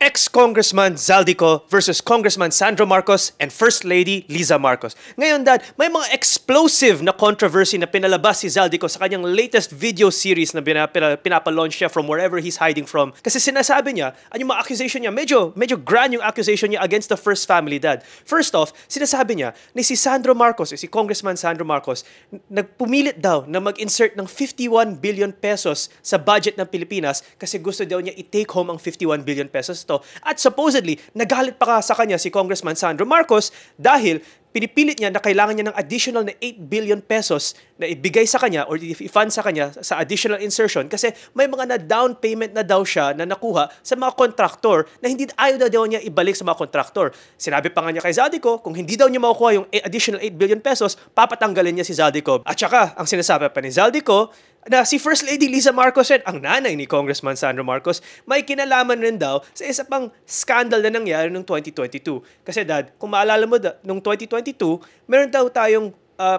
Ex-Congressman Zaldico versus Congressman Sandro Marcos and First Lady Liza Marcos. Ngayon, Dad, may mga explosive na controversy na pinalabas si Zaldico sa kanyang latest video series na pinapalaunch niya from wherever he's hiding from. Kasi sinasabi niya, yung mga accusation niya, medyo grand yung accusation niya against the first family, Dad. First off, sinasabi niya na si Sandro Marcos, si Congressman Sandro Marcos, nagpumilit daw na mag-insert ng 51 billion pesos sa budget ng Pilipinas kasi gusto daw niya i-take home ang 51 billion pesos to. At supposedly, nagalit pa sa kanya si Congressman Sandro Marcos dahil pinipilit niya na kailangan niya ng additional na 8 billion pesos na ibigay sa kanya or i-fund sa kanya sa additional insertion kasi may mga na-down payment na daw siya na nakuha sa mga kontraktor na hindi ayaw daw niya ibalik sa mga kontraktor. Sinabi pa nga niya kay Zaldico, kung hindi daw niya makukuha yung additional 8 billion pesos, papatanggalin niya si Zaldico. At saka, ang sinasabi pa ni Zaldico, na si First Lady Liza Marcos rin, ang nanay ni Congressman Sandro Marcos, may kinalaman rin daw sa isa pang scandal na nangyari noong 2022. Kasi Dad, kung maalala mo, noong 2022, meron daw tayong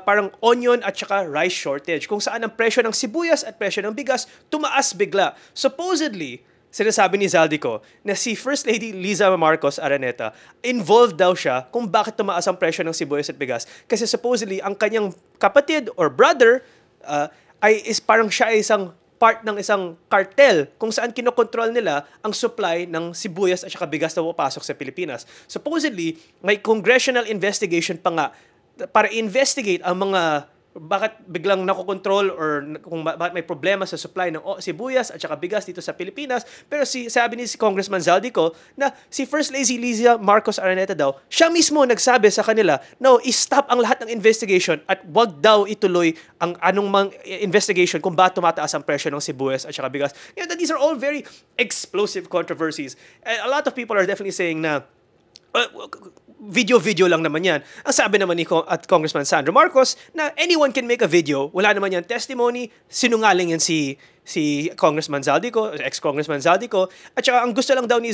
parang onion at saka rice shortage kung saan ang presyo ng sibuyas at presyo ng bigas tumaas bigla. Supposedly, sinasabi ni Zaldico na si First Lady Liza Marcos Araneta, involved daw siya kung bakit tumaas ang presyo ng sibuyas at bigas. Kasi supposedly, ang kanyang kapatid or brother parang siya ay isang part ng isang cartel kung saan kinokontrol nila ang supply ng sibuyas at saka bigas na pupasok sa Pilipinas. Supposedly, may congressional investigation pa nga para investigate ang mga bakit biglang nakokontrol or kung bakit may problema sa supply ng sibuyas at saka bigas dito sa Pilipinas. Pero sabi ni si Congressman Zaldico na si First Lady Liza Marcos Araneta daw, siya mismo nagsabi sa kanila, no, i-stop ang lahat ng investigation at wag daw ituloy ang anong investigation kung bakit tumataas ang presyo ng sibuyas at saka bigas. These are all very explosive controversies. And a lot of people are definitely saying na video lang naman yan. Ang sabi naman ni Congressman Sandro Marcos na anyone can make a video. Wala naman yan testimony. Sinungaling yan si Congressman Zaldico, ex-Congressman Zaldico. At saka ang gusto lang daw ni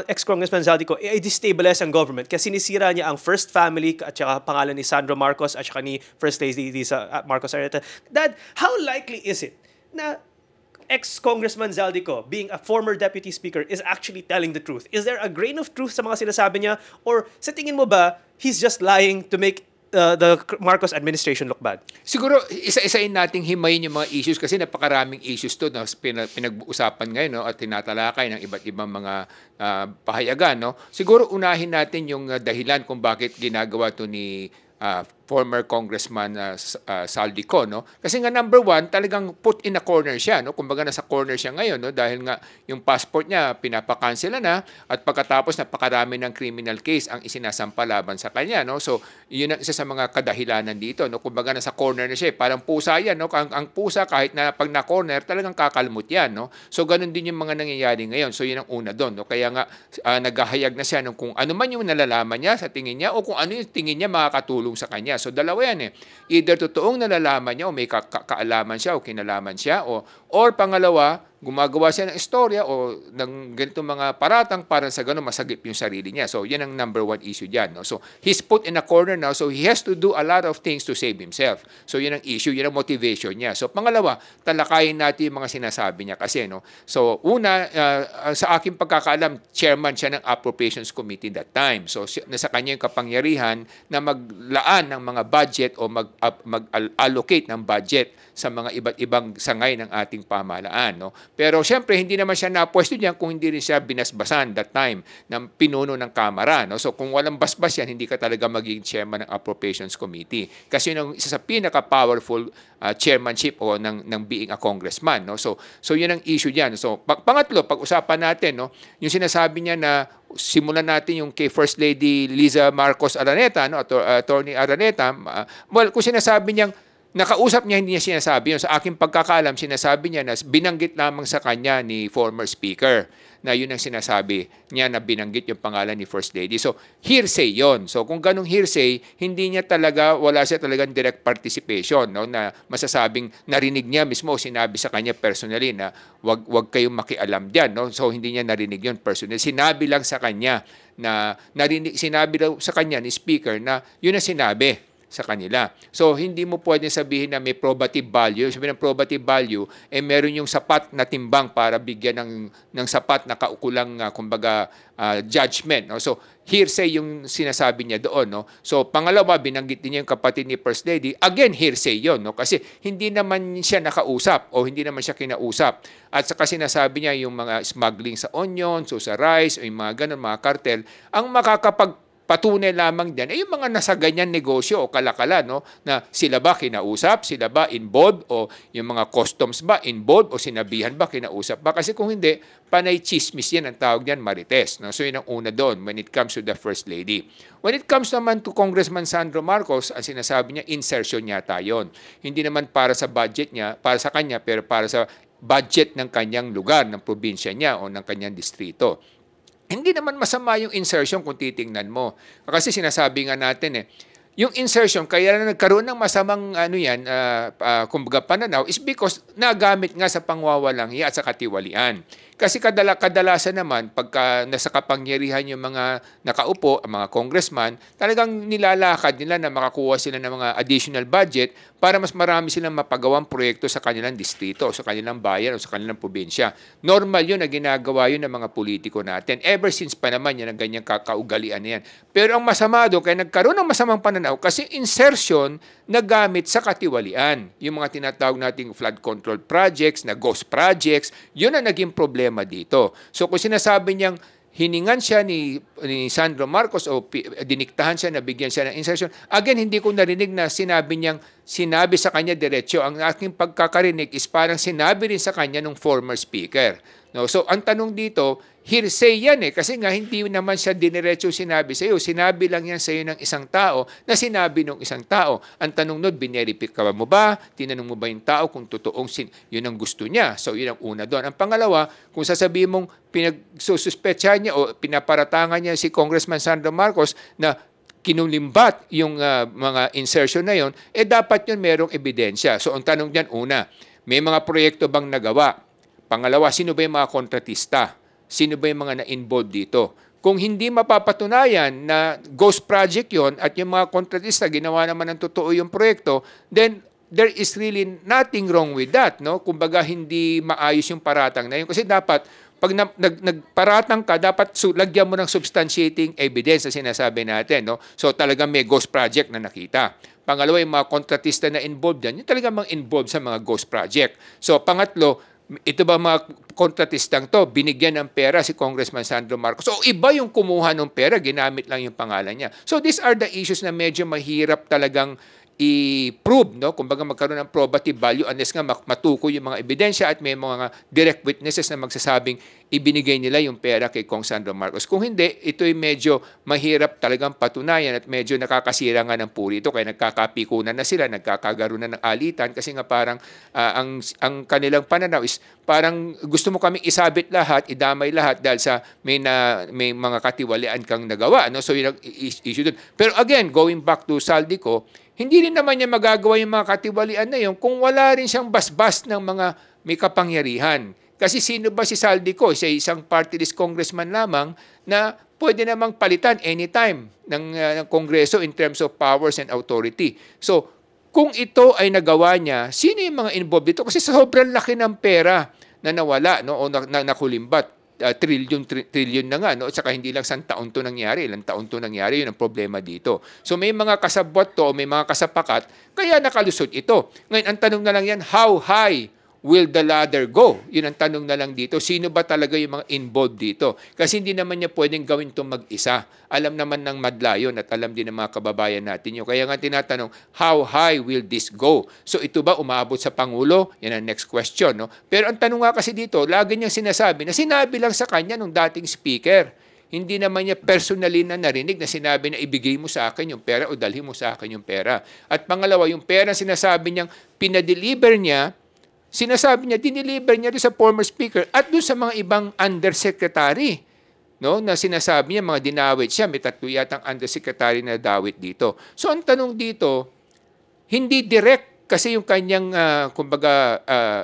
ex-Congressman Zaldico i-destabilize ang government kasi sinisira niya ang first family at saka pangalan ni Sandro Marcos at saka ni First Lady Liza Marcos Araneta. Dad, how likely is it na ex-Congressman Zaldico, being a former deputy speaker, is actually telling the truth? Is there a grain of truth sa mga sinasabi niya? Or sa tingin mo ba, he's just lying to make the Marcos administration look bad? Siguro, isa-isain nating himayin yung mga issues kasi napakaraming issues to na pinag-uusapan ngayon, no, at tinatalakay ng iba't ibang mga pahayagan. No? Siguro unahin natin yung dahilan kung bakit ginagawa to ni former Congressman Zaldico, no? Kasi nga number one, talagang put in a corner siya, no? Kumbaga nasa corner siya ngayon, no? Dahil nga yung passport niya pinapakansela na at pagkatapos napakarami ng criminal case ang isinasampa laban sa kanya, no? So, yun ang isa sa mga kadahilanan dito, no? Kumbaga nasa corner na siya, parang pusa yan, no? Ang pusa kahit na pag na-corner, talagang kakalmot yan, no? So, ganun din yung mga nangyayari ngayon. So, yun ang una doon, no? Kaya nga naghahayag na siya no? Kung ano man yung nalalaman niya sa tingin niya o kung ano yung tingin niya makakatulong sa kanya. So, dalawa yan eh. Either totoong nalalaman niya o may kaalaman siya o kinalaman siya or pangalawa, gumagawa siya ng istorya o ng ganitong mga paratang para sa gano'n masagip yung sarili niya. So, yan ang number one issue dyan. No? So, he's put in a corner now, so he has to do a lot of things to save himself. So, yan ang issue, yan ang motivation niya. So, pangalawa, talakayin natin yung mga sinasabi niya kasi. No? So, una, sa aking pagkakaalam, chairman siya ng Appropriations Committee that time. So, nasa kanya yung kapangyarihan na maglaan ng mga budget o mag-allocate ng budget sa mga iba't ibang sangay ng ating pamahalaan. No? Pero siyempre, hindi naman siya napwesto diyan kung hindi rin siya binasbasan that time ng pinuno ng Kamara. No? So kung walang basbas yan, hindi ka talaga magiging chairman ng Appropriations Committee. Kasi yun ang isa sa pinaka-powerful chairmanship o ng being a congressman. No? So yun ang issue diyan. So pangatlo, pag-usapan natin, no? Yung sinasabi niya na simulan natin yung kay First Lady Liza Marcos Araneta, no? Attorney Araneta, well, kung sinasabi niyang nakausap niya, hindi niya sinasabi yun. Sa aking pagkakaalam, sinasabi niya na binanggit lamang sa kanya ni former speaker na yun ang sinasabi niya na binanggit yung pangalan ni First Lady. So, hearsay yon. So, kung ganong hearsay, wala siya talagang direct participation, no? Na masasabing narinig niya mismo, sinabi sa kanya personally na wag kayong makialam diyan, no? So, hindi niya narinig yon personally. Sinabi lang sa kanya na sinabi daw sa kanya ni speaker na yun ang sinabi sa kanila. So, hindi mo pwedeng sabihin na may probative value. Sabihin ng probative value, meron yung sapat na timbang para bigyan ng sapat na kaukulang, kumbaga, judgment. No? So, hearsay yung sinasabi niya doon. No? So, pangalawa, binanggit niya yung kapatid ni First Lady. Again, hearsay yon, no? Kasi hindi naman siya nakausap o hindi naman siya kinausap. At saka sinasabi niya yung mga smuggling sa onions o sa rice o yung mga ganun, mga cartel, ang makakapagpatunay lamang diyan ay yung mga nasa ganyan negosyo o kalakala, no? Na sila ba kinausap, sila ba involved, o yung mga customs ba involved, o sinabihan ba, kinausap ba? Kasi kung hindi, panay chismis yan, ang tawag diyan, marites. No? So yun ang una doon when it comes to the First Lady. When it comes naman to Congressman Sandro Marcos, ang sinasabi niya, insertion yata yun. Hindi naman para sa budget niya, para sa kanya, pero para sa budget ng kanyang lugar, ng probinsya niya o ng kanyang distrito. Hindi naman masama yung insertion kung titingnan mo. Kasi sinasabi nga natin yung insertion, kaya na nagkaroon ng masamang kumbaga pananaw is because nagamit nga sa pangwawalang hiya at sa katiwalian. Kasi kadalasan naman, pagka nasa kapangyarihan yung mga nakaupo, ang mga congressman, talagang nilalakad nila na makakuha sila ng mga additional budget para mas marami silang mapagawang proyekto sa kanilang distrito, sa kanilang bayan o sa kanilang probinsya. Normal yun na ginagawa yun ng mga politiko natin. Ever since pa naman yan, ang ganyang kakaugalian na yan. Pero ang masama doon, kaya nagkaroon ng masamang pananaw kasi insertion na gamit sa katiwalian. Yung mga tinatawag nating flood control projects, na ghost projects, yun ang naging problema dito. So kung sinasabi niyang hiningan siya ni Sandro Marcos o diniktahan siya, nabigyan siya ng insertion, again, hindi ko narinig na sinabi sa kanya diretso. Ang aking pagkakarinig is parang sinabi rin sa kanya ng former speaker. No? So ang tanong dito, hearsay yan kasi nga hindi naman siya diniretso sinabi sa iyo. Sinabi lang yan sa iyo ng isang tao na sinabi ng isang tao. Ang tanong nun, bineripik ka mo ba? Tinanong mo ba yung tao kung totoong yun ang gusto niya? So yun ang una doon. Ang pangalawa, kung sasabihin mong pinagsususpetsahan niya o pinaparatangan niya si Congressman Sandro Marcos na kinulimbat yung mga insertion na yun, dapat yun merong ebidensya. So ang tanong diyan, una, may mga proyekto bang nagawa? Pangalawa, sino ba yung mga kontratista? Sino ba yung mga na-involved dito? Kung hindi mapapatunayan na ghost project yon at yung mga kontratista ginawa naman ng totoo yung proyekto, then there is really nothing wrong with that. No? Kumbaga, hindi maayos yung paratang na yun. Kasi dapat, pag nagparatang ka, dapat lagyan mo ng substantiating evidence na sinasabi natin. No? So talagang may ghost project na nakita. Pangalawa, yung mga kontratista na involved yan, yung talagang mga involved sa mga ghost project. So pangatlo, ito ba mga kontratistang to, binigyan ng pera si Congressman Sandro Marcos. So iba yung kumuha ng pera, ginamit lang yung pangalan niya. So these are the issues na medyo mahirap talagang i-prove, no? Kumbaga magkaroon ng probative value unless nga matukoy yung mga ebidensya at may mga direct witnesses na magsasabing ibinigay nila yung pera kay Kong Sandro Marcos. Kung hindi, ito'y medyo mahirap talagang patunayan at medyo nakakasira nga ng puri ito. Kaya nagkakapikunan na sila, nagkakagaro na ng alitan kasi nga parang ang kanilang pananaw is parang gusto mo kaming isabit lahat, idamay lahat dahil sa may mga katiwalian kang nagawa. No? So yun ang issue doon. Pero again, going back to Saldico, hindi rin naman niya magagawa yung mga katiwalian na yun kung wala rin siyang basbas ng mga may kapangyarihan. Kasi sino ba si Saldico? Siya isang party list congressman lamang na pwede namang palitan anytime ng Kongreso in terms of powers and authority. So, kung ito ay nagawa niya, sino yung mga involved dito? Kasi sobrang laki ng pera na nawala, no? O nakulimbat. Trillion na nga, no? At saka hindi lang isang taon to nangyari, ilang taon to nangyari, yun ang problema dito. So may mga kasabwat to, may mga kasapakat, kaya nakalusot ito. Ngayon, ang tanong na lang yan, how high will the ladder go? Yun ang tanong na lang dito. Sino ba talaga yung mga involved dito? Kasi hindi naman niya pwedeng gawin ito mag-isa. Alam naman ng madla yun at alam din ng mga kababayan natin yun. Kaya nga tinatanong, how high will this go? So ito ba umaabot sa Pangulo? Yan ang next question. No? Pero ang tanong nga kasi dito, lagi niyang sinasabi na sinabi lang sa kanya nung dating speaker. Hindi naman niya personally na narinig na sinabi na ibigay mo sa akin yung pera o dalhin mo sa akin yung pera. At pangalawa, yung pera sinasabi niyang pinadeliver niya, sinasabi niya, dineliver niya doon sa former speaker at doon sa mga ibang undersecretary. No? Na sinasabi niya, mga dinawit siya, may 3 yatang undersecretary na dawit dito. So ang tanong dito, hindi direct kasi yung kanyang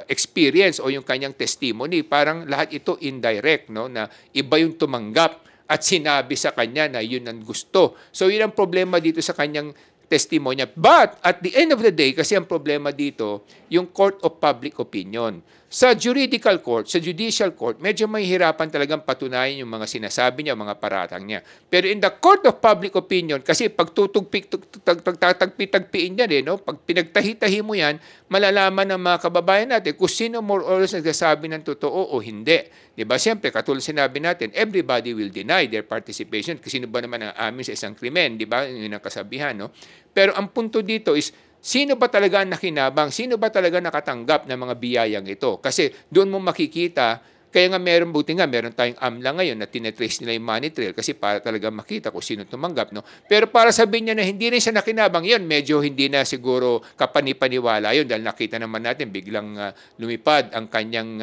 experience o yung kanyang testimony, parang lahat ito indirect, no? Na iba yung tumanggap at sinabi sa kanya na yun ang gusto. So yun ang problema dito sa kanyang testimonya. But at the end of the day, kasi ang problema dito, yung court of public opinion. Sa juridical court, sa judicial court, medyo mahihirapan talagang patunayan yung mga sinasabi niya, mga paratang niya. Pero in the court of public opinion, kasi pag tagpi-tagpiin yan, no? Pag pinagtahi-tahi mo yan, malalaman ng mga kababayan natin kung sino more or less nagsasabi ng totoo o hindi. Diba? Siyempre, katulad sinabi natin, everybody will deny their participation kasi sino ba naman ang amin sa isang krimen, diba? Yun ang kasabihan, no? Pero ang punto dito is, sino ba talaga ang nakinabang? Sino ba talaga nakatanggap ng mga biyayang ito? Kasi doon mo makikita, kaya nga buti nga, meron tayong AMLA ngayon na tinetrace nila yung money trail kasi para talaga makita kung sino tumanggap. No? Pero para sabihin niya na hindi rin siya nakinabang, yun, medyo hindi na siguro kapanipaniwala yun dahil nakita naman natin biglang lumipad ang kanyang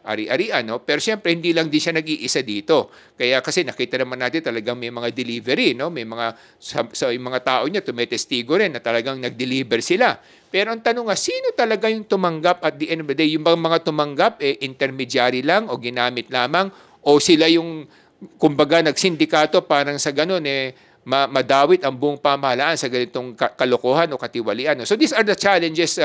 ari-arian. No? Pero siyempre, hindi lang din siya nag-iisa dito. Kaya kasi nakita naman natin talagang may mga delivery, no? May mga, sa yung mga tao niya, tumetestigo rin na talagang nag-deliver sila. Pero ang tanong nga, sino talaga yung tumanggap at the end of the day? Yung mga tumanggap, intermediary lang o ginamit lamang? O sila yung, kumbaga, nagsindikato parang sa ganun, madawit ang buong pamahalaan sa ganitong kalokohan o katiwalian. No? So these are the challenges,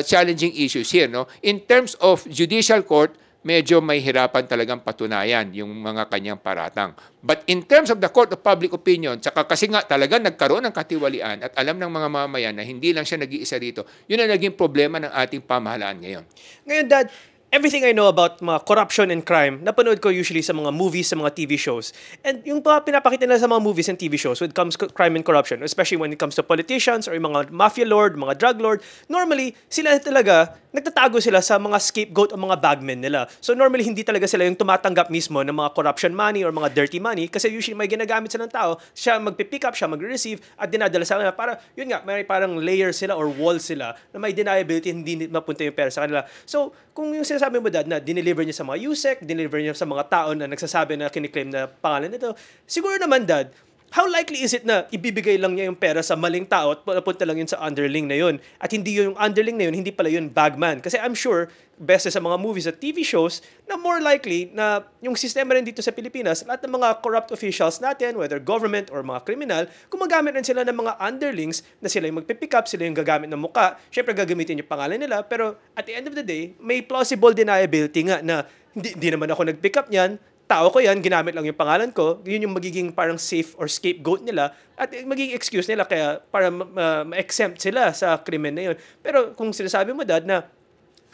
challenging issues here. No? In terms of judicial court, medyo may hirapan talagang patunayan yung mga kanyang paratang. But in terms of the court of public opinion, tsaka kasi nga talagang nagkaroon ng katiwalian at alam ng mga mamamayan na hindi lang siya nag-iisa rito, yun ang naging problema ng ating pamahalaan ngayon. Ngayon, Dad, everything I know about mga corruption and crime, napanood ko usually sa mga movies, sa mga TV shows. And yung pinapakita nila sa mga movies and TV shows when it comes to crime and corruption, especially when it comes to politicians or yung mga mafia lord, mga drug lord, normally, sila talaga, nagtatago sila sa mga scapegoat o mga bagmen nila. So normally, hindi talaga sila yung tumatanggap mismo ng mga corruption money or mga dirty money kasi usually may ginagamit silang tao, siya magpipick up, siya mag-receive at dinadala sa kanila para, yun nga, may parang layer sila or wall sila na may deniability, hindi mapunta yung pera sa kanila. So, kung yung sinasabi mo, Dad, na dineliver niya sa mga USEC, dineliver niya sa mga tao na nagsasabi na kiniklaim na pangalan nito, siguro naman, Dad, how likely is it na ibibigay lang niya yung pera sa maling tao at napunta lang yun sa underling na yun? At hindi yung underling na yun, hindi pala yun bagman. Kasi I'm sure, best sa mga movies at TV shows, na more likely na yung sistema rin dito sa Pilipinas, lahat ng mga corrupt officials natin, whether government or mga kriminal, gumagamit rin sila ng mga underlings na sila yung magpipick up, sila yung gagamit ng muka. Siyempre, gagamitin yung pangalan nila. Pero at the end of the day, may plausible deniability nga na hindi naman ako nag-pick up niyan, tao ko yan, ginamit lang yung pangalan ko, yun yung magiging parang safe or scapegoat nila at magiging excuse nila kaya para ma-exempt sila sa krimen na yun. Pero kung sinasabi mo, Dad, na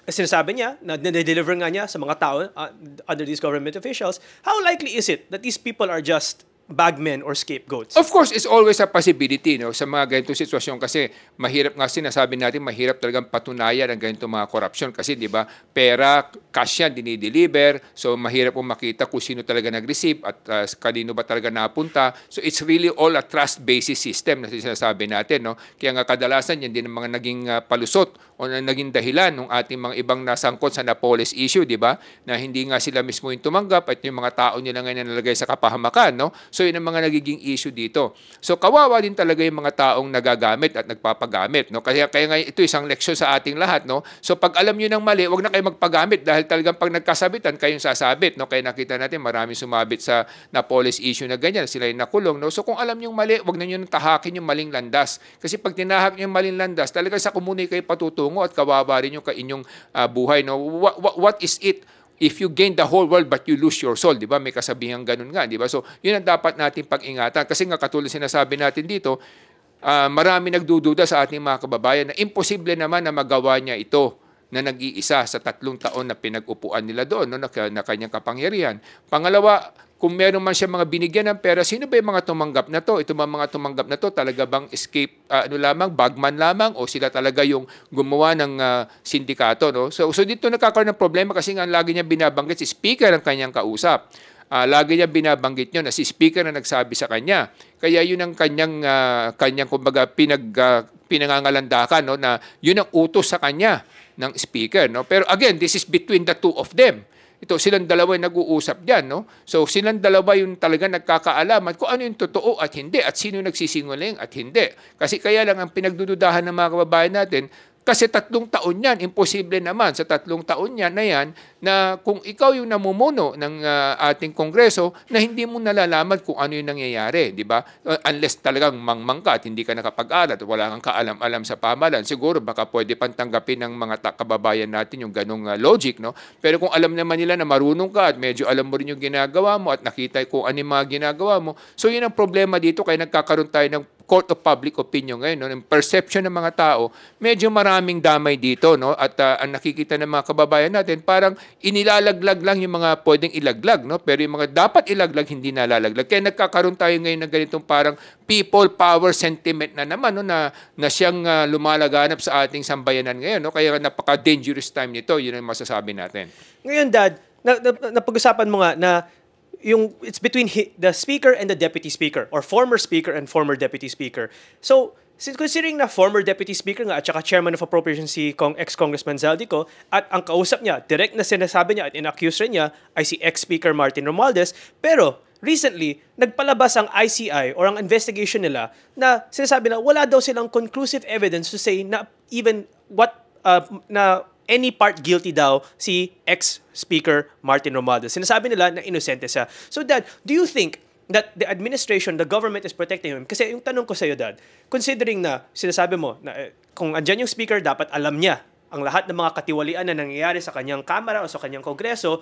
sinasabi niya na deliver nga niya sa mga tao under these government officials, how likely is it that these people are just bagmen or scapegoats? Of course, it's always a possibility, no, sa mga ganitong sitwasyon kasi mahirap nga sinasabi natin, mahirap talagang patunayan ang ganitong mga corruption kasi, di ba, pera, cash yan, dinideliver, so mahirap pong makita kung sino talaga nag-receive at kanino ba talaga napunta. So it's really all a trust-based system na sinasabi natin, no? Kaya nga kadalasan yan din ang mga naging palusot o naging dahilan ng ating mga ibang nasangkot sa Napoles issue, di ba, na hindi nga sila mismo yung tumanggap at yung mga tao nila ngayon nalagay sa kapahamakan, no? So yun ang mga nagiging issue dito. So kawawa din talaga yung mga taong nagagamit at nagpapagamit, no? Kaya nga ito isang leksyon sa ating lahat, no? So pag alam niyo ng mali, wag na kayo magpagamit dahil talagang pag nagkasabitan kayong sasabit, no? Kaya nakita natin maraming sumabit sa Napoles issue na ganyan, sila yung nakulong, no? So kung alam niyo mali, wag na niyo tahakin yung maling landas. Kasi pag tinahak niyo yung maling landas, talaga sa komunay kayo patutungo at kawawa rin yung inyong buhay, no? What is it if you gain the whole world but you lose your soul, di ba? May kasabihang ganun nga, di ba? So, yun ang dapat natin pag-ingatan. Kasi nga katulad sinasabi natin dito, marami nagdududa sa ating mga kababayan na imposible naman na magawa niya ito na nag-iisa sa 3 taon na pinag-upuan nila doon, no, na kanyang kapangyarihan. Pangalawa, kung meron man siya mga binigyan ng pera, sino ba yung mga tumanggap na to? Ito ba mga tumanggap na to? Talaga bang escape, bagman lamang? O sila talaga yung gumawa ng sindikato? No? So dito nagkakaroon ng problema kasi nga lagi niya binabanggit si speaker ang kanyang kausap. Lagi niya binabanggit niyo na si speaker na nagsabi sa kanya. Kaya yun ang kanyang kumbaga pinangangalandakan, no, na yun ang utos sa kanya ng speaker. No? Pero again, this is between the two of them. Ito, silang dalawa yung nag-uusap dyan, no? So, silang dalawa yung talaga nagkakaalaman kung ano yung totoo at hindi at sino yung nagsisinungaling at hindi. Kasi kaya lang ang pinagdududahan ng mga kababayan natin, Kasi 3 taon yan, imposible naman sa 3 taon yan na yan na kung ikaw yung namumuno ng ating Kongreso na hindi mo nalalaman kung ano yung nangyayari, di ba? Unless talagang mangmang ka at hindi ka nakapag-aral at wala kang kaalam-alam sa pamahalaan, siguro baka pwede pang tanggapin ng mga kababayan natin yung ganong logic, no? Pero kung alam naman nila na marunong ka at medyo alam mo rin yung ginagawa mo at nakita kung ano yung mga ginagawa mo, so yun ang problema dito kaya nagkakaroon tayo ng court of public opinion ngayon, no? Yung perception ng mga tao, medyo maraming damay dito, no? At ang nakikita ng mga kababayan natin, parang inilalaglag lang yung mga pwedeng ilaglag, no? Pero yung mga dapat ilaglag, hindi nalalaglag. Kaya nagkakaroon tayo ngayon ng ganitong parang people power sentiment na naman, no? Na siyang lumalaganap sa ating sambayanan ngayon, no? Kaya napaka-dangerous time nito, yun ang masasabi natin. Ngayon, Dad, napag-usapan mo nga na it's between the speaker and the deputy speaker, or former speaker and former deputy speaker. So, considering na former deputy speaker nga at saka chairman of appropriations si ex-congressman Zaldico, at ang kausap niya, direct na sinasabi niya at inaccuse rin niya ay si ex-speaker Martin Romualdez, pero recently, nagpalabas ang ICI or ang investigation nila na sinasabi na wala daw silang conclusive evidence to say na even na any part guilty daw si ex-speaker Martin Romualdez. Sinasabi nila na inosente siya. So, Dad, do you think that the administration, the government is protecting him? Kasi yung tanong ko sa iyo, Dad, considering na sinasabi mo na kung andyan yung speaker, dapat alam niya ang lahat ng mga katiwalian na nangyayari sa kanyang kamara o sa kanyang kongreso,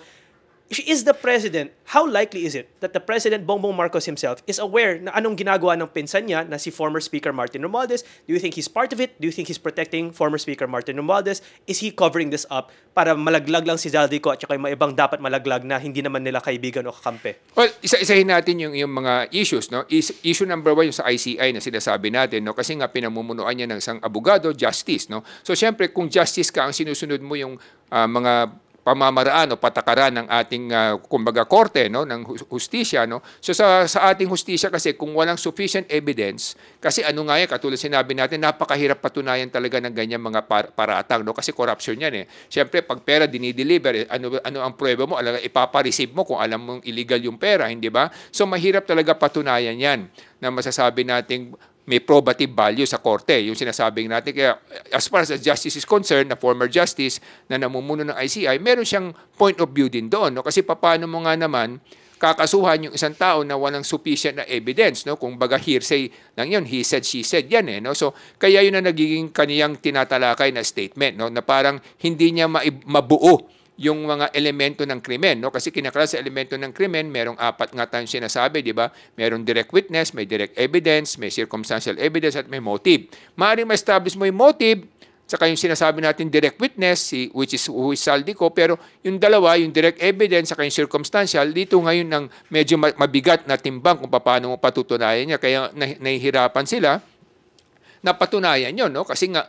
is the president, how likely is it that the President Bongbong Marcos himself is aware na anong ginagawa ng pinsan niya na si former Speaker Martin Romualdez? Do you think he's part of it? Do you think he's protecting former Speaker Martin Romualdez? Is he covering this up para malaglag lang si Zaldico at saka yung mga ibang dapat malaglag na hindi naman nila kaibigan o kakampi? Well, isa-isahin natin yung mga issues, no? Issue number 1 yung sa ICI na sinasabi natin, no? Kasi nga pinamumunuan niya ng isang abogado, justice, no? So, syempre, kung justice ka, ang sinusunod mo yung mga pamamaraan o patakaran ng ating kumbaga korte, no, ng hustisya, no. So sa ating hustisya kasi kung walang sufficient evidence, kasi ano nga yan, katulad sinabi natin, napakahirap patunayan talaga ng ganyan mga paratang, no, kasi corruption yan eh. Siyempre pag pera dinideliver, ano ang prueba mo, ipapa-receive mo kung alam mong illegal yung pera, hindi ba? So mahirap talaga patunayan yan na masasabi nating may probative value sa korte, yung sinasabing natin. Kaya as far as justice is concerned, na former justice na namumuno ng ICI, meron siyang point of view din doon. No? Kasi paano mo nga naman kakasuhan yung isang tao na walang sufficient na evidence, no? Kung baga hearsay lang yun, he said, she said yan eh, no? So kaya yun na nagiging kaniyang tinatalakay na statement, no? Na parang hindi niya mabuo yung mga elemento ng krimen, no? Kasi kinakala sa elemento ng krimen, merong 4 nga tayong sinasabi, di ba? Merong direct witness, may direct evidence, may circumstantial evidence, at may motive. Maaaring ma-establish mo yung motive, saka yung sinasabi natin direct witness, which is who is Zaldico, pero yung dalawa, yung direct evidence, saka yung circumstantial, dito ngayon ng medyo mabigat na timbang kung paano mo patutunayan niya. Kaya nahihirapan sila na patunayan yun, no? Kasi nga,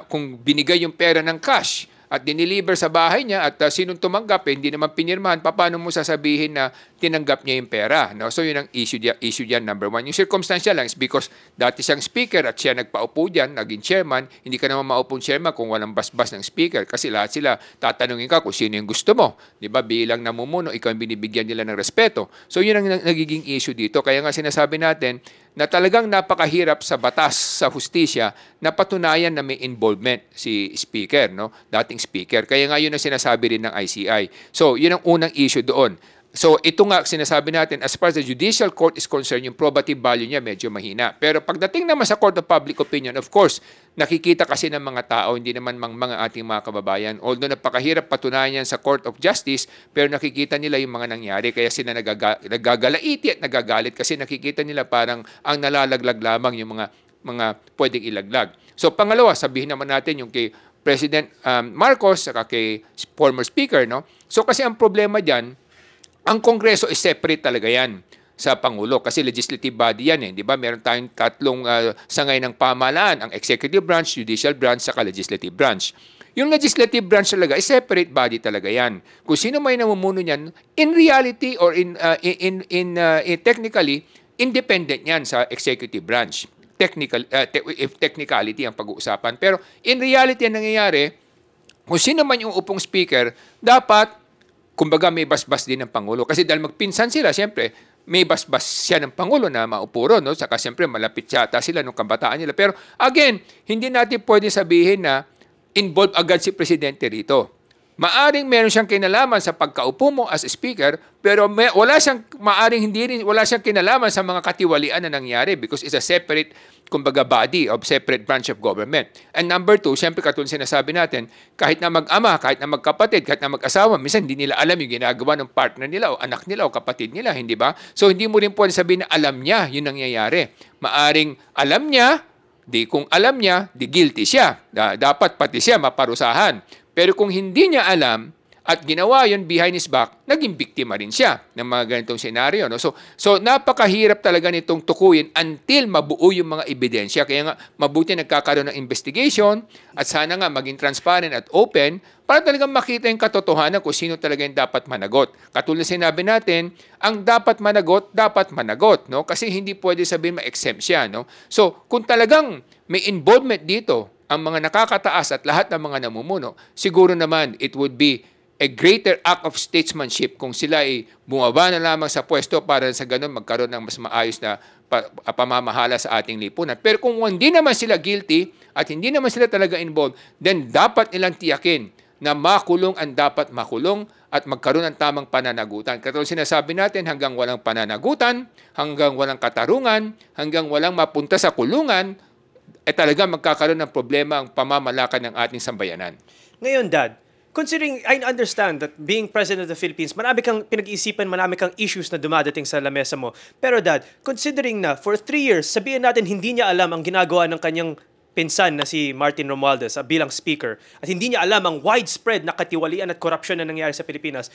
kung binigay yung pera ng cash, at diniliver sa bahay niya at sinong tumanggap, hindi naman pinirmahan, paano mo sasabihin na tinanggap niya yung pera? No? So yun ang issue diyan, number 1. Yung circumstantial lang is because dati siyang speaker at siya nagpaupo diyan, naging chairman, hindi ka naman maupong chairman kung walang basbas ng speaker kasi lahat sila tatanungin ka kung sino yung gusto mo. Di ba? Bilang namumuno, ikaw ang binibigyan nila ng respeto. So yun ang nagiging issue dito. Kaya nga sinasabi natin, na talagang napakahirap sa batas, sa hustisya, na patunayan na may involvement si speaker, no? Dating speaker. Kaya nga yun ang sinasabi rin ng ICI. So, yun ang unang issue doon. So, ito nga sinasabi natin, as far as the judicial court is concerned, yung probative value niya medyo mahina. Pero pagdating naman sa court of public opinion, of course, nakikita kasi ng mga tao, hindi naman mga ating mga kababayan. Although napakahirap patunayan yan sa court of justice, pero nakikita nila yung mga nangyari. Kaya sila nagagalaiti at nagagalit kasi nakikita nila parang ang nalalaglag lamang yung mga pwedeng ilaglag. So, pangalawa, sabihin naman natin yung kay President Marcos, saka kay former speaker, no? So, kasi ang problema dyan, ang Kongreso is separate talaga yan sa Pangulo kasi legislative body yan eh. Di ba? Meron tayong 3 sangay ng pamahalaan, ang executive branch, judicial branch, saka legislative branch. Yung legislative branch talaga is separate body talaga yan. Kung sino may namumuno niyan, in reality or technically, independent yan sa executive branch. If technicality ang pag-uusapan. Pero in reality, ang nangyayari, kung sino man yung upong speaker, dapat kumbaga may basbas din ng Pangulo. Kasi dahil magpinsan sila, siyempre, may basbas siya ng Pangulo na maupuro, no? Saka siyempre malapit yata sila nung kabataan nila. Pero again, hindi natin pwede sabihin na involved agad si Presidente rito. Maaring meron siyang kinalaman sa pagkaupo mo as speaker, pero wala siyang kinalaman sa mga katiwalian na nangyari because it's a separate, kumbaga, body of separate branch of government. And number two, siyempre katulad sinasabi natin, kahit na mag-ama, kahit na magkapatid, kahit na mag-asawa, minsan hindi nila alam yung ginagawa ng partner nila o anak nila o kapatid nila, hindi ba? So hindi mo rin pwede sabihin na alam niya yung nangyayari. Maaring alam niya, kung alam niya, guilty siya. Dapat pati siya maparusahan. Pero kung hindi niya alam at ginawa yun behind his back, naging biktima rin siya ng mga ganitong senaryo. No? So napakahirap talaga nitong tukuyin until mabuo yung mga ebidensya. Kaya nga, mabuti nagkakaroon ng investigation at sana nga maging transparent at open para talagang makita yung katotohanan kung sino talaga yung dapat managot. Katulad sinabi natin, ang dapat managot. No? Kasi hindi pwede sabihin ma-exempt siya. No? So kung talagang may involvement dito, ang mga nakakataas at lahat ng mga namumuno, siguro naman it would be a greater act of statesmanship kung sila ay bumaba na lamang sa pwesto para sa ganun magkaroon ng mas maayos na pamamahala sa ating lipunan. Pero kung hindi naman sila guilty at hindi naman sila talaga involved, then dapat nilang tiyakin na makulong ang dapat makulong at magkaroon ng tamang pananagutan. Katulad sinasabi natin, hanggang walang pananagutan, hanggang walang katarungan, hanggang walang mapunta sa kulungan, talaga magkakaroon ng problema ang pamamalakad ng ating sambayanan. Ngayon, Dad, considering I understand that being President of the Philippines, marami kang pinag-iisipan, marami kang issues na dumadating sa lamesa mo. Pero Dad, considering na for 3 years, sabihin natin hindi niya alam ang ginagawa ng kanyang pinsan na si Martin Romualdez bilang speaker at hindi niya alam ang widespread na katiwalian at korupsyon na nangyari sa Pilipinas.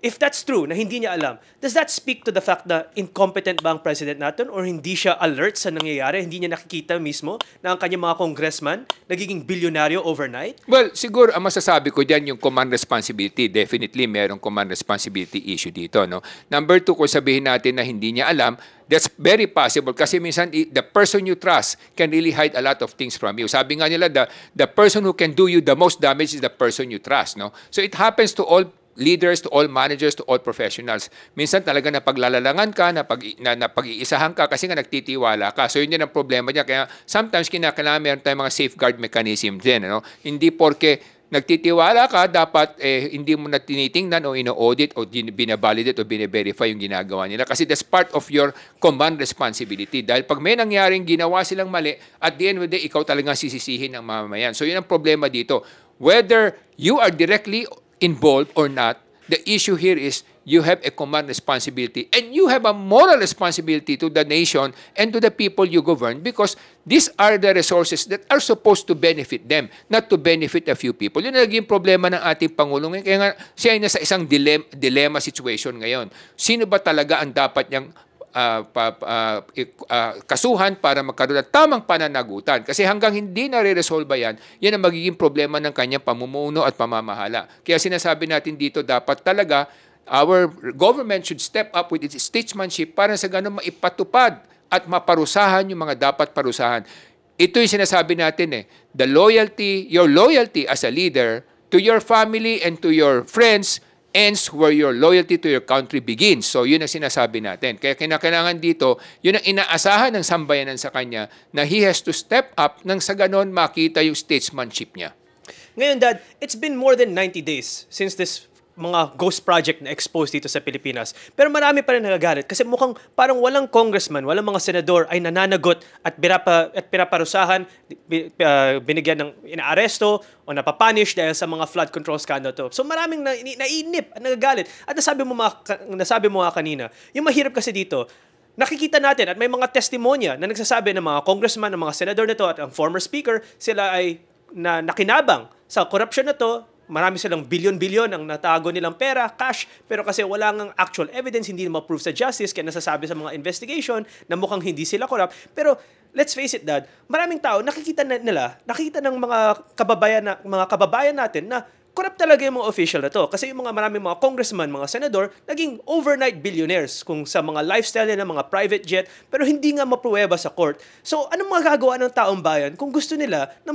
If that's true, na hindi niya alam, does that speak to the fact na incompetent ba ang president natin or hindi siya alert sa nangyayari? Hindi niya nakikita mismo na ang kanyang mga congressman nagiging bilyonaryo overnight? Well, siguro ang masasabi ko dyan yung command responsibility. Definitely, merong command responsibility issue dito. No? Number two, kung sabihin natin na hindi niya alam, that's very possible kasi minsan the person you trust can really hide a lot of things from you. Sabi nga nila, the person who can do you the most damage is the person you trust. No? So it happens to all leaders, to all managers, to all professionals. Minsan talaga napaglalalangan ka, napag-iisahan ka kasi nga nagtitiwala ka. So yun din ang problema niya. Kaya sometimes kinakailangan meron tayong mga safeguard mechanism din. Ano? Hindi porke nagtitiwala ka, dapat hindi mo na tinitingnan o ino-audit o binabalidate o bine-verify yung ginagawa nila. Kasi that's part of your command responsibility. Dahil pag may nangyaring ginawa silang mali, at the end of the day, ikaw talagang sisisihin ng mamamayan. So yun ang problema dito. Whether you are directly involved or not, the issue here is you have a command responsibility and you have a moral responsibility to the nation and to the people you govern because these are the resources that are supposed to benefit them, not to benefit a few people. Yun ang naging problema ng ating Pangulo ngayon. Kaya nga siya ay nasa isang dilemma situation ngayon. Sino ba talaga ang dapat niyang kasuhan para magkaroon ng tamang pananagutan. Kasi hanggang hindi na-resolve yan, yan ang magiging problema ng kanyang pamumuno at pamamahala. Kaya sinasabi natin dito, dapat talaga our government should step up with its statesmanship para sa ganun maipatupad at maparusahan yung mga dapat parusahan. Ito yung sinasabi natin your loyalty as a leader to your family and to your friends ends where your loyalty to your country begins. So, yun ang sinasabi natin. Kaya kinakailangan dito, yun ang inaasahan ng sambayanan sa kanya na he has to step up nang sa ganon makita yung statesmanship niya. Ngayon, Dad, it's been more than 90 days since this mga ghost project na exposed dito sa Pilipinas. Pero marami pa rin nagagalit kasi mukhang parang walang congressman, walang mga senador ay nananagot at pinaparusahan, binigyan ng inaaresto o napapunish dahil sa mga flood control scandal to. So maraming naiinip at nagagalit. At nasabi mo nga kanina, yung mahirap kasi dito, nakikita natin at may mga testimonya na nagsasabi ng mga congressman, ng mga senador nito at ang former speaker, sila ay nakinabang sa corruption na to. Marami silang bilyon-bilyon ang natago nilang pera, cash, pero kasi wala ngang actual evidence, hindi na ma-prove sa justice, kaya nasasabi sa mga investigation na mukhang hindi sila corrupt. Pero let's face it, Dad, maraming tao nakikita ng mga kababayan natin na corrupt talaga yung mga official na to. Kasi yung maraming mga congressman, mga senador, naging overnight billionaires kung sa mga lifestyle nila, mga private jet, pero hindi nga mapruweba sa court. So, anong magagawa ng taong bayan kung gusto nila na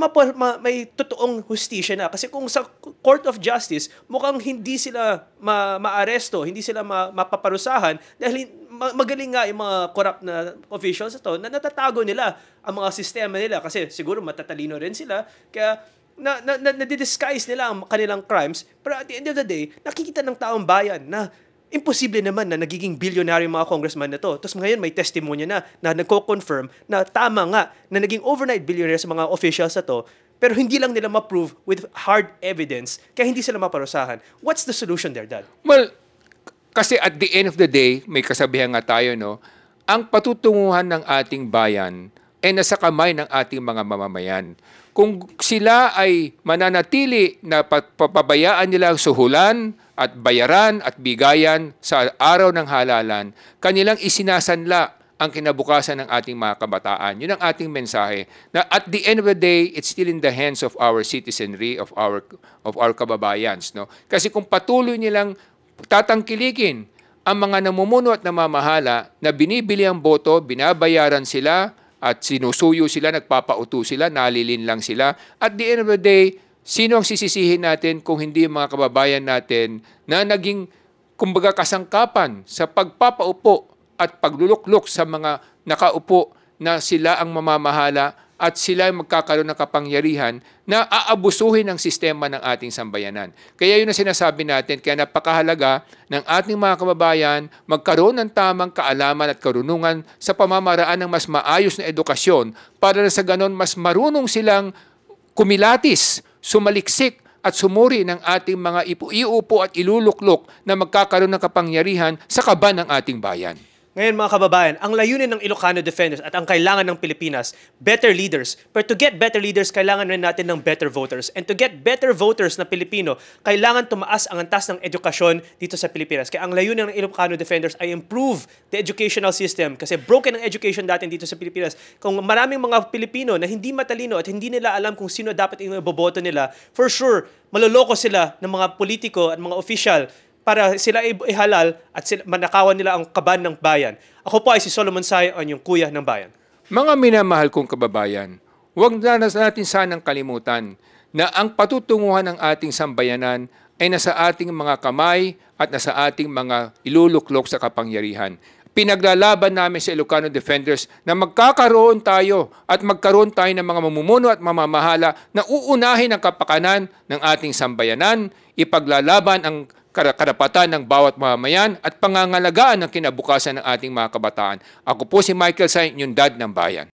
may totoong hustisya na? Kasi kung sa Court of Justice, mukhang hindi sila maaresto, hindi sila mapaparusahan dahil magaling nga yung mga corrupt na officials na to na natatago nila ang mga sistema nila kasi siguro matatalino rin sila. Kaya na-disguise nila ang kanilang crimes, pero at the end of the day, nakikita ng taong bayan na imposible naman na nagiging bilyonaryo yung mga congressman na to. Tapos ngayon may testimonya na nagko-confirm na tama nga na naging overnight billionaire sa mga officials na to, pero hindi lang nila ma-prove with hard evidence, kaya hindi sila maparusahan. What's the solution there, Dad? Well, kasi at the end of the day, may kasabihan nga tayo, no? Ang patutunguhan ng ating bayan ay nasa kamay ng ating mga mamamayan. Kung sila ay mananatili na papabayaan nila ang suhulan at bayaran at bigayan sa araw ng halalan, kanilang isinasanla ang kinabukasan ng ating mga kabataan. Yun ang ating mensahe. Na at the end of the day, it's still in the hands of our citizenry, of our kababayans. No? Kasi kung patuloy nilang tatangkilikin ang mga namumuno at namamahala na binibili ang boto, binabayaran sila, at sinusuyo sila, nagpapauto sila, nalilin lang sila. At the end of the day, sino ang sisisihin natin kung hindi yung mga kababayan natin na naging, kumbaga, kasangkapan sa pagpapaupo at pagluluklok sa mga nakaupo na sila ang mamamahala at sila ang magkakaroon ng kapangyarihan na aabusuhin ang sistema ng ating sambayanan. Kaya yun ang sinasabi natin, kaya napakahalaga ng ating mga kababayan magkaroon ng tamang kaalaman at karunungan sa pamamaraan ng mas maayos na edukasyon para sa ganon mas marunong silang kumilatis, sumaliksik at sumuri ng ating mga iuupo at iluluklok na magkakaroon ng kapangyarihan sa kaban ng ating bayan. Ngayon mga kababayan, ang layunin ng Ilocano Defenders at ang kailangan ng Pilipinas, better leaders. But to get better leaders, kailangan rin natin ng better voters. And to get better voters na Pilipino, kailangan tumaas ang antas ng edukasyon dito sa Pilipinas. Kaya ang layunin ng Ilocano Defenders ay improve the educational system. Kasi broken ang education natin dito sa Pilipinas. Kung maraming mga Pilipino na hindi matalino at hindi nila alam kung sino dapat yung iboboto nila, for sure, maloloko sila ng mga politiko at mga official para sila ihalal at manakawan nila ang kaban ng bayan. Ako po ay si Solomon Sai, ang yung kuya ng bayan. Mga minamahal kong kababayan, huwag na natin sanang kalimutan na ang patutunguhan ng ating sambayanan ay nasa ating mga kamay at nasa ating mga iluluklok sa kapangyarihan. Pinaglalaban namin sa Ilocano Defenders na magkakaroon tayo at magkaroon tayo ng mga mamumuno at mamamahala na uunahin ang kapakanan ng ating sambayanan, ipaglalaban ang karapatan ng bawat mamamayan at pangangalagaan ng kinabukasan ng ating mga kabataan. Ako po si Michael Sai, yung dad ng bayan.